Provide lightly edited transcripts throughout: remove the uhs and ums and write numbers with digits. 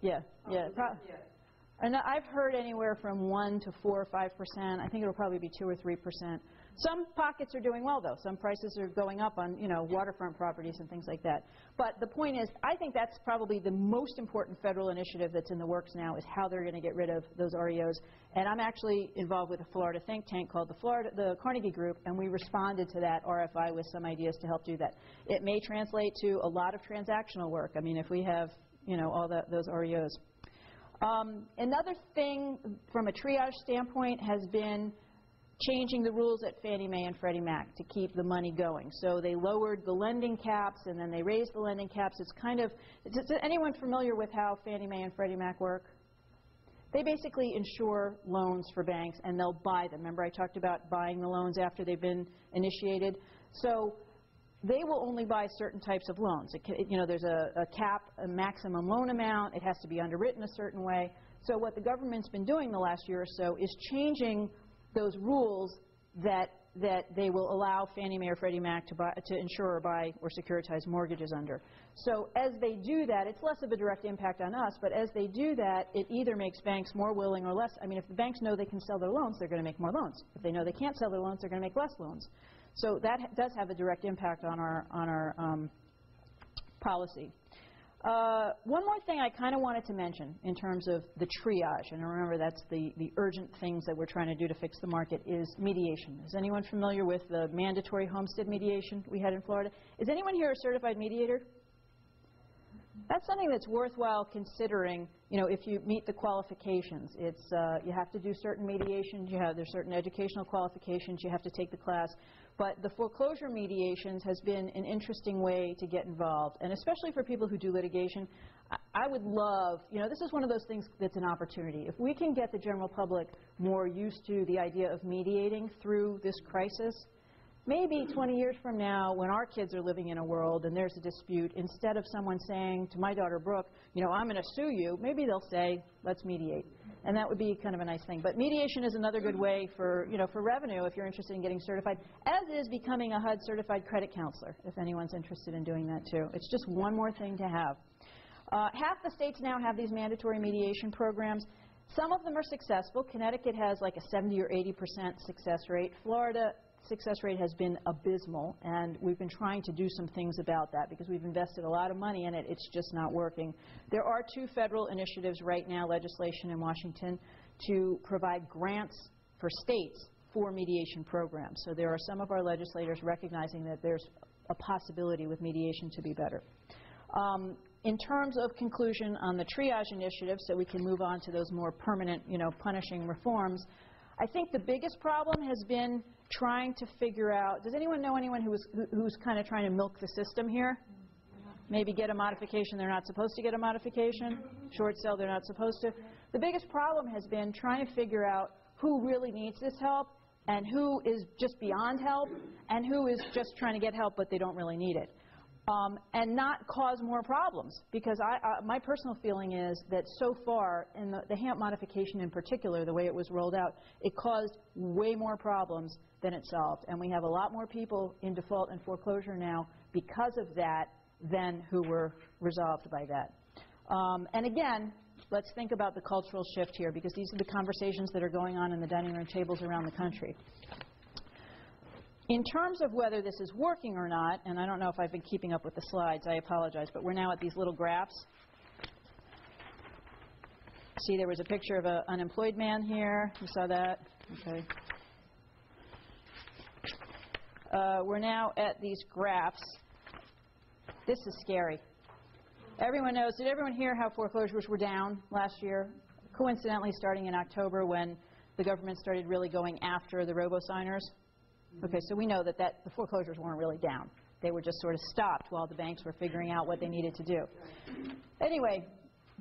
Yeah, yeah. And I've heard anywhere from 1 to 4 or 5%. I think it'll probably be 2 or 3%. Some pockets are doing well, though. Some prices are going up on, waterfront properties and things like that. But the point is, I think that's probably the most important federal initiative that's in the works now, is how they're going to get rid of those REOs. And I'm actually involved with a Florida think tank called the Carnegie Group, and we responded to that RFI with some ideas to help do that. It may translate to a lot of transactional work. I mean, if we have, all those REOs. Another thing from a triage standpoint has been changing the rules at Fannie Mae and Freddie Mac to keep the money going. So they lowered the lending caps and then they raised the lending caps. It's kind of, is anyone familiar with how Fannie Mae and Freddie Mac work? They basically insure loans for banks and they'll buy them. Remember I talked about buying the loans after they've been initiated? So they will only buy certain types of loans. There's a cap, a maximum loan amount. It has to be underwritten a certain way. So what the government's been doing the last year or so is changing those rules that they will allow Fannie Mae or Freddie Mac to insure or buy or securitize mortgages under. So as they do that, it's less of a direct impact on us, but as they do that, it either makes banks more willing or less. I mean, if the banks know they can sell their loans, they're going to make more loans. If they know they can't sell their loans, they're going to make less loans. So that does have a direct impact on our policy. One more thing I kind of wanted to mention in terms of the triage, and remember that's the urgent things that we're trying to do to fix the market, is mediation. Is anyone familiar with the mandatory homestead mediation we had in Florida? Is anyone here a certified mediator? That's something that's worthwhile considering, if you meet the qualifications. It's, you have to do certain mediations, there's certain educational qualifications, you have to take the class. But the foreclosure mediations has been an interesting way to get involved, and especially for people who do litigation. I would love, this is one of those things that's an opportunity. If we can get the general public more used to the idea of mediating through this crisis, maybe 20 years from now, when our kids are living in a world and there's a dispute, instead of someone saying to my daughter Brooke, I'm going to sue you, maybe they'll say, let's mediate. And that would be kind of a nice thing. But mediation is another good way for, for revenue if you're interested in getting certified, as is becoming a HUD certified credit counselor, if anyone's interested in doing that too. It's just one more thing to have. Half the states now have these mandatory mediation programs. Some of them are successful. Connecticut has like a 70 or 80% success rate. Florida success rate has been abysmal, and we've been trying to do some things about that because we've invested a lot of money in it. It's just not working. There are 2 federal initiatives right now, legislation in Washington, to provide grants for states for mediation programs. So there are some of our legislators recognizing that there's a possibility with mediation to be better. In terms of conclusion on the triage initiative, so we can move on to those more permanent, punishing reforms, I think the biggest problem has been trying to figure out, does anyone know anyone who's kind of trying to milk the system here? Maybe get a modification they're not supposed to get a modification, short sell they're not supposed to. The biggest problem has been trying to figure out who really needs this help and who is just beyond help and who is just trying to get help but they don't really need it. And not cause more problems, because my personal feeling is that so far, in the HAMP modification in particular, the way it was rolled out, it caused way more problems than it solved. And we have a lot more people in default and foreclosure now because of that than who were resolved by that. And again, let's think about the cultural shift here, because these are the conversations that are going on in the dining room tables around the country. In terms of whether this is working or not, and I don't know if I've been keeping up with the slides, I apologize, but we're now at these little graphs. See, there was a picture of an unemployed man here. You saw that? Okay. We're now at these graphs. This is scary. Everyone knows, did everyone hear how foreclosures were down last year? Coincidentally, starting in October when the government started really going after the robo-signers. Okay, so we know that the foreclosures weren't really down. They were just sort of stopped while the banks were figuring out what they needed to do. Anyway,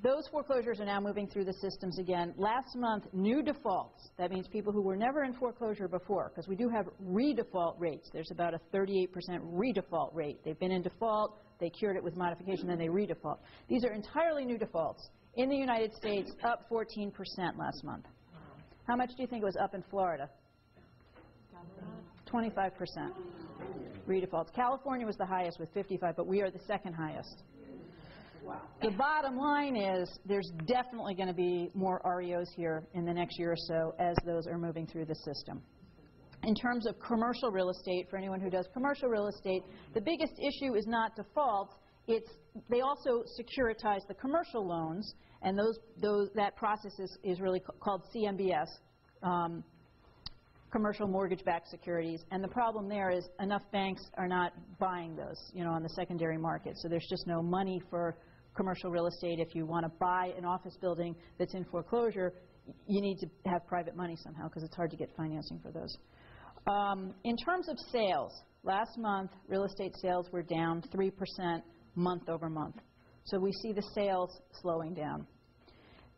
those foreclosures are now moving through the systems again. Last month, new defaults, that means people who were never in foreclosure before, because we do have redefault rates. There's about a 38% redefault rate. They've been in default, they cured it with modification, then they redefault. These are entirely new defaults. In the United States, up 14% last month. How much do you think it was up in Florida? 25% redefaults. California was the highest with 55, but we are the second highest. The bottom line is there's definitely going to be more REOs here in the next year or so as those are moving through the system. In terms of commercial real estate, for anyone who does commercial real estate, the biggest issue is not defaults. They also securitize the commercial loans, and that process is really called CMBS, commercial mortgage-backed securities. And the problem there is enough banks are not buying those, on the secondary market. So there's just no money for commercial real estate. If you want to buy an office building that's in foreclosure, you need to have private money somehow because it's hard to get financing for those. In terms of sales, last month real estate sales were down 3% month over month. So we see the sales slowing down.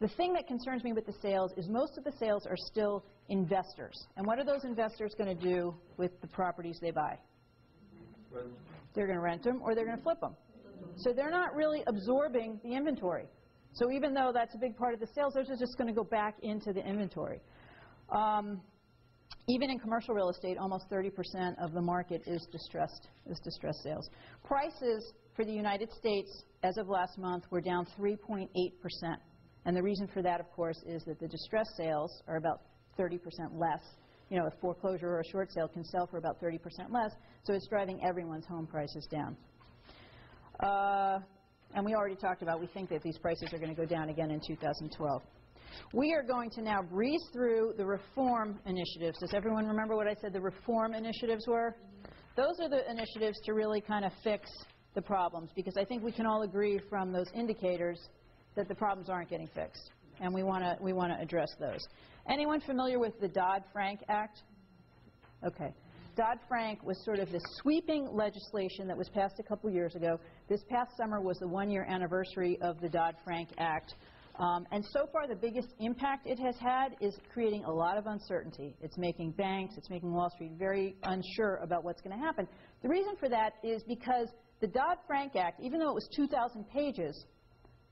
The thing that concerns me with the sales is most of the sales are still investors. And what are those investors going to do with the properties they buy? Rent. They're going to rent them or they're going to flip them. So they're not really absorbing the inventory. So even though that's a big part of the sales, those are just going to go back into the inventory. Even in commercial real estate, almost 30% of the market is distressed sales. Prices for the United States as of last month were down 3.8%. And the reason for that, of course, is that the distressed sales are about 30% less. A foreclosure or a short sale can sell for about 30% less, so it's driving everyone's home prices down. And we already talked about, we think that these prices are going to go down again in 2012. We are going to now breeze through the reform initiatives. Does everyone remember what I said the reform initiatives were? Those are the initiatives to really kind of fix the problems, because I think we can all agree from those indicators that the problems aren't getting fixed, and we want to address those. Anyone familiar with the Dodd-Frank Act? Okay. Dodd-Frank was sort of this sweeping legislation that was passed a couple years ago. This past summer was the one-year anniversary of the Dodd-Frank Act. And so far, the biggest impact it has had is creating a lot of uncertainty. It's making banks, it's making Wall Street very unsure about what's going to happen. The reason for that is because the Dodd-Frank Act, even though it was 2,000 pages,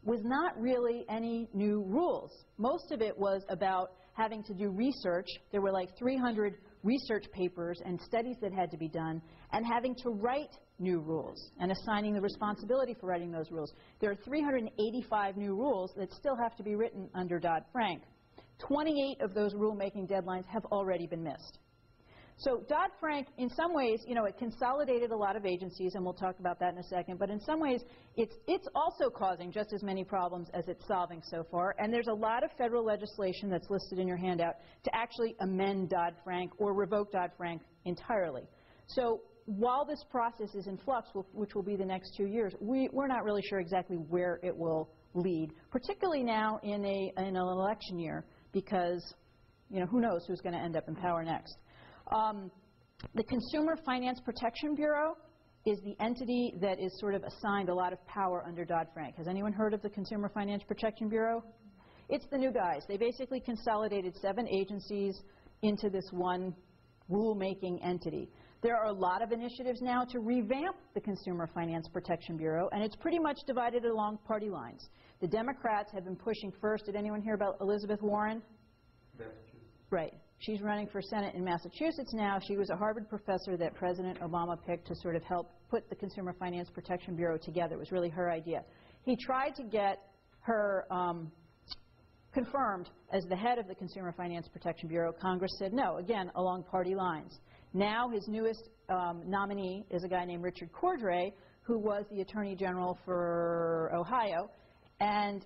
was not really any new rules. Most of it was about having to do research. There were like 300 research papers and studies that had to be done, and having to write new rules and assigning the responsibility for writing those rules. There are 385 new rules that still have to be written under Dodd-Frank. 28 of those rulemaking deadlines have already been missed. So Dodd-Frank, in some ways, it consolidated a lot of agencies, and we'll talk about that in a second, but in some ways, it's also causing just as many problems as it's solving so far, and there's a lot of federal legislation that's listed in your handout to actually amend Dodd-Frank or revoke Dodd-Frank entirely. So while this process is in flux, which will be the next 2 years, we're not really sure exactly where it will lead, particularly now in an election year, because who knows who's going to end up in power next. The Consumer Finance Protection Bureau is the entity that is sort of assigned a lot of power under Dodd-Frank. Has anyone heard of the Consumer Finance Protection Bureau? It's the new guys. They basically consolidated 7 agencies into this one rulemaking entity. There are a lot of initiatives now to revamp the Consumer Finance Protection Bureau, and it's pretty much divided along party lines. The Democrats have been pushing first. Did anyone hear about Elizabeth Warren? Right. She's running for Senate in Massachusetts now. She was a Harvard professor that President Obama picked to sort of help put the Consumer Finance Protection Bureau together. It was really her idea. He tried to get her confirmed as the head of the Consumer Finance Protection Bureau. Congress said no, again, along party lines. Now his newest nominee is a guy named Richard Cordray, who was the Attorney General for Ohio, and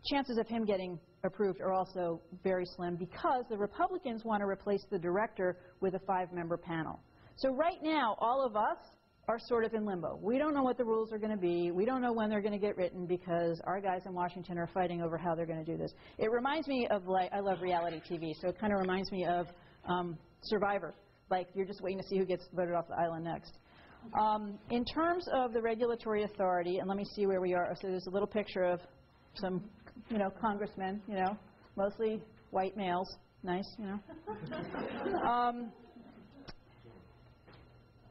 chances of him getting approved are also very slim because the Republicans want to replace the director with a 5-member panel. So right now, all of us are sort of in limbo. We don't know what the rules are going to be. We don't know when they're going to get written because our guys in Washington are fighting over how they're going to do this. It reminds me of, I love reality TV, so it kind of reminds me of Survivor. Like, you're just waiting to see who gets voted off the island next. In terms of the regulatory authority, and let me see where we are. So there's a little picture of some congressmen, mostly white males. Nice,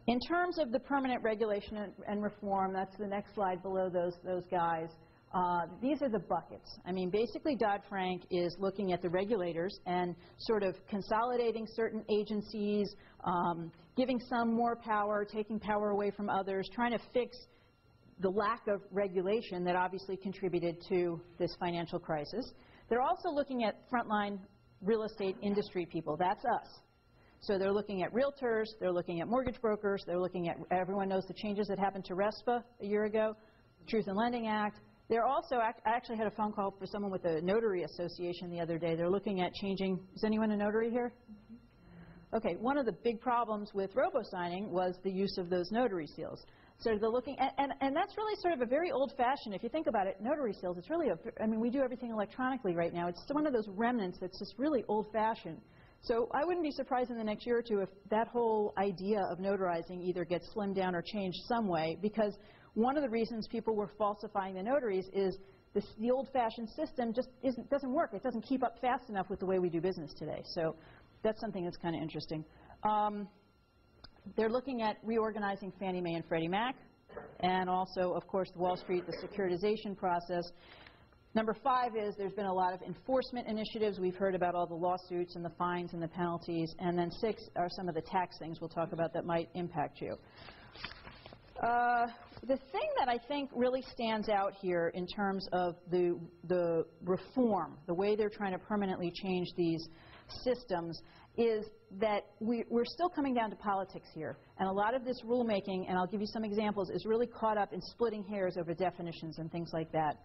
In terms of the permanent regulation and reform, that's the next slide below those guys. These are the buckets. I mean, basically Dodd-Frank is looking at the regulators and sort of consolidating certain agencies, giving some more power, taking power away from others, trying to fix the lack of regulation that obviously contributed to this financial crisis. They're also looking at frontline real estate industry people. That's us. So they're looking at realtors, they're looking at mortgage brokers, they're looking at, everyone knows the changes that happened to RESPA a year ago, Truth in Lending Act. They're also, I actually had a phone call for someone with the Notary Association the other day. They're looking at changing, is anyone a notary here? Okay, one of the big problems with robo-signing was the use of those notary seals. So they're looking, and that's really sort of a very old-fashioned, if you think about it, notary seals, it's really, I mean, we do everything electronically right now. It's one of those remnants that's just really old-fashioned. So I wouldn't be surprised in the next year or two if that whole idea of notarizing either gets slimmed down or changed some way, because one of the reasons people were falsifying the notaries is the old-fashioned system just doesn't work. It doesn't keep up fast enough with the way we do business today. So that's something that's kind of interesting. They're looking at reorganizing Fannie Mae and Freddie Mac, and also, of course, Wall Street, the securitization process. Number 5 is there's been a lot of enforcement initiatives. We've heard about all the lawsuits and the fines and the penalties. And then 6 are some of the tax things we'll talk about that might impact you. The thing that I think really stands out here in terms of the reform, the way they're trying to permanently change these systems, is that we're still coming down to politics here. And a lot of this rulemaking, and I'll give you some examples, is really caught up in splitting hairs over definitions and things like that.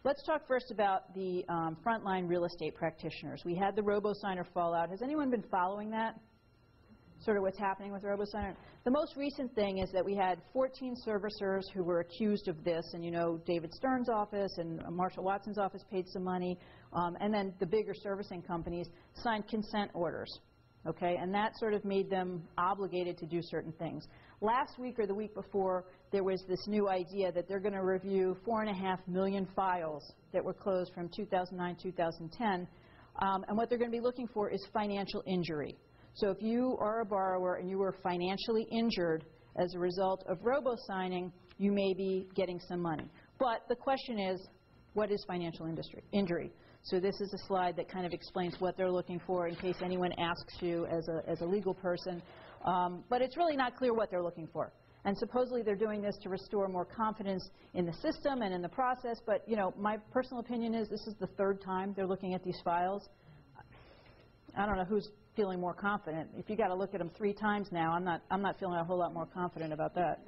Let's talk first about the frontline real estate practitioners. We had the robo-signer fallout. Has anyone been following that? Sort of what's happening with robo-signer? The most recent thing is that we had 14 servicers who were accused of this, and you know David Stern's office and Marshall Watson's office paid some money, and then the bigger servicing companies signed consent orders. Okay, and that sort of made them obligated to do certain things. Last week or the week before, there was this new idea that they're going to review 4.5 million files that were closed from 2009-2010, and what they're going to be looking for is financial injury. So if you are a borrower and you were financially injured as a result of robo-signing, you may be getting some money. But the question is, what is financial injury? So this is a slide that kind of explains what they're looking for in case anyone asks you as a legal person. But it's really not clear what they're looking for. And supposedly they're doing this to restore more confidence in the system and in the process. But you know, my personal opinion is this is the 3rd time they're looking at these files. I don't know who's feeling more confident. If you got to look at them 3 times now, I'm not feeling a whole lot more confident about that.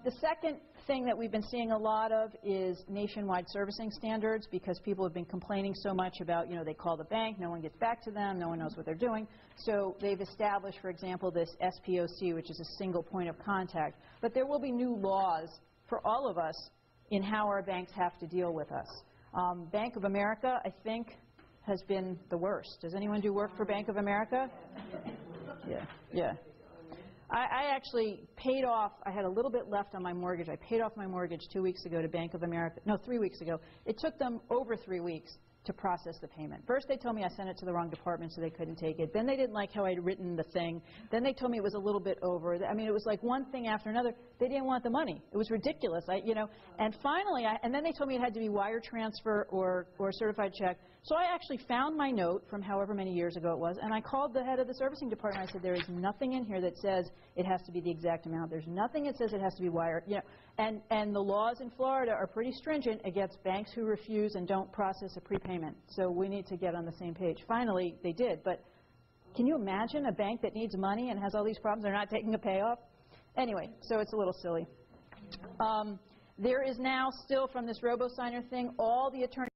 The second thing that we've been seeing a lot of is nationwide servicing standards, because people have been complaining so much about, you know, they call the bank, no one gets back to them, no one knows what they're doing. So they've established, for example, this SPOC, which is a single point of contact. But there will be new laws for all of us in how our banks have to deal with us. Bank of America, I think, has been the worst. Does anyone do work for Bank of America? Yeah. I actually paid off, I had a little bit left on my mortgage. I paid off my mortgage 2 weeks ago to Bank of America. No, 3 weeks ago. It took them over 3 weeks to process the payment. First they told me I sent it to the wrong department so they couldn't take it. Then they didn't like how I'd written the thing. Then they told me it was a little bit over. I mean, it was like one thing after another. They didn't want the money. It was ridiculous. And finally, and then they told me it had to be wire transfer or certified check. So I actually found my note from however many years ago it was, and I called the head of the servicing department. I said, there is nothing in here that says it has to be the exact amount. There's nothing that says it has to be wired. And the laws in Florida are pretty stringent against banks who refuse and don't process a prepayment. So we need to get on the same page. Finally, they did. But can you imagine a bank that needs money and has all these problems? They're not taking a payoff? Anyway, so it's a little silly. There is now still, from this robo-signer thing, all the attorneys